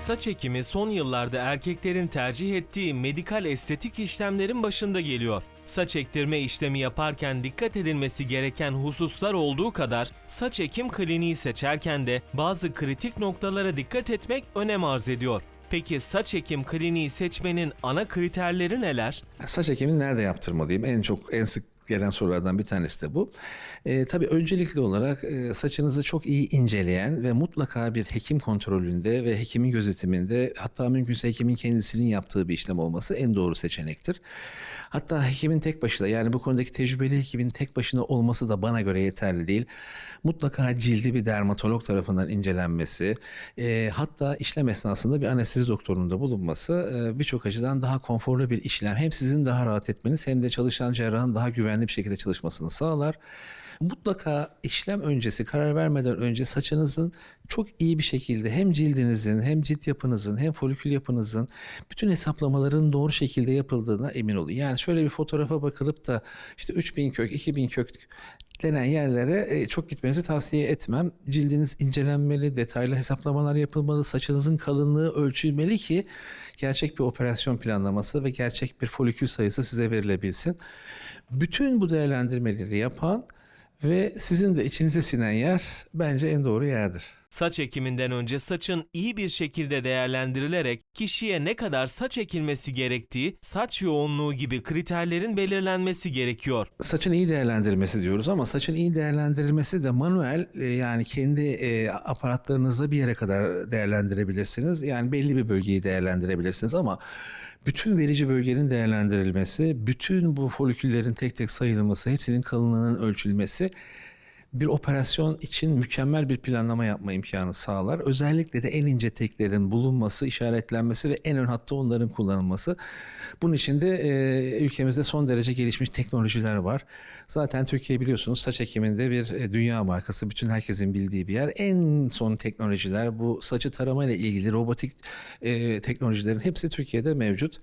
Saç ekimi son yıllarda erkeklerin tercih ettiği medikal estetik işlemlerin başında geliyor. Saç ektirme işlemi yaparken dikkat edilmesi gereken hususlar olduğu kadar saç ekim kliniği seçerken de bazı kritik noktalara dikkat etmek önem arz ediyor. Peki saç ekim kliniği seçmenin ana kriterleri neler? Saç ekimini nerede yaptırmalıyım? En sık gelen sorulardan bir tanesi de bu. Tabii öncelikli olarak saçınızı çok iyi inceleyen ve mutlaka bir hekim kontrolünde ve hekimin gözetiminde, hatta mümkünse hekimin kendisinin yaptığı bir işlem olması en doğru seçenektir. Hatta hekimin tek başına, yani bu konudaki tecrübeli hekimin tek başına olması da bana göre yeterli değil. Mutlaka cildi bir dermatolog tarafından incelenmesi, hatta işlem esnasında bir anestezi doktorunun da bulunması birçok açıdan daha konforlu bir işlem. Hem sizin daha rahat etmeniz hem de çalışan cerrahın daha güvenli bir şekilde çalışmasını sağlar. Mutlaka işlem öncesi, karar vermeden önce saçınızın çok iyi bir şekilde hem cildinizin hem cilt yapınızın hem folikül yapınızın bütün hesaplamaların doğru şekilde yapıldığına emin olun. Yani şöyle bir fotoğrafa bakılıp da işte 3000 kök, 2000 kök denen yerlere çok gitmenizi tavsiye etmem. Cildiniz incelenmeli, detaylı hesaplamalar yapılmalı, saçınızın kalınlığı ölçülmeli ki gerçek bir operasyon planlaması ve gerçek bir folikül sayısı size verilebilsin. Bütün bu değerlendirmeleri yapan ve sizin de içinize sinen yer bence en doğru yerdir. Saç ekiminden önce saçın iyi bir şekilde değerlendirilerek kişiye ne kadar saç ekilmesi gerektiği, saç yoğunluğu gibi kriterlerin belirlenmesi gerekiyor. Saçın iyi değerlendirilmesi diyoruz ama saçın iyi değerlendirilmesi de manuel, yani kendi aparatlarınızla bir yere kadar değerlendirebilirsiniz. Yani belli bir bölgeyi değerlendirebilirsiniz ama bütün verici bölgenin değerlendirilmesi, bütün bu foliküllerin tek tek sayılması, hepsinin kalınlığının ölçülmesi bir operasyon için mükemmel bir planlama yapma imkanı sağlar. Özellikle de en ince teklerin bulunması, işaretlenmesi ve en ön hatta onların kullanılması. Bunun için de ülkemizde son derece gelişmiş teknolojiler var. Zaten Türkiye biliyorsunuz saç ekiminde bir dünya markası, bütün herkesin bildiği bir yer. En son teknolojiler, bu saçı tarama ile ilgili robotik teknolojilerin hepsi Türkiye'de mevcut.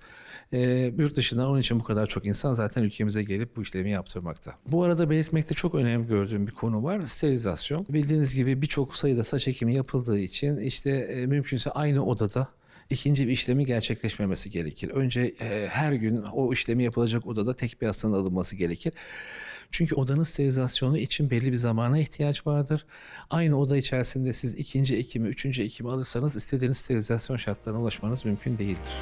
Yurt dışından onun için bu kadar çok insan zaten ülkemize gelip bu işlemi yaptırmakta. Bu arada belirtmekte çok önem gördüğüm bir konu var: sterilizasyon. Bildiğiniz gibi birçok sayıda saç ekimi yapıldığı için işte mümkünse aynı odada ikinci bir işlemi gerçekleşmemesi gerekir. Önce her gün o işlemi yapılacak odada tek bir hastanın alınması gerekir. Çünkü odanın sterilizasyonu için belli bir zamana ihtiyaç vardır. Aynı oda içerisinde siz ikinci ekimi, üçüncü ekimi alırsanız istediğiniz sterilizasyon şartlarına ulaşmanız mümkün değildir.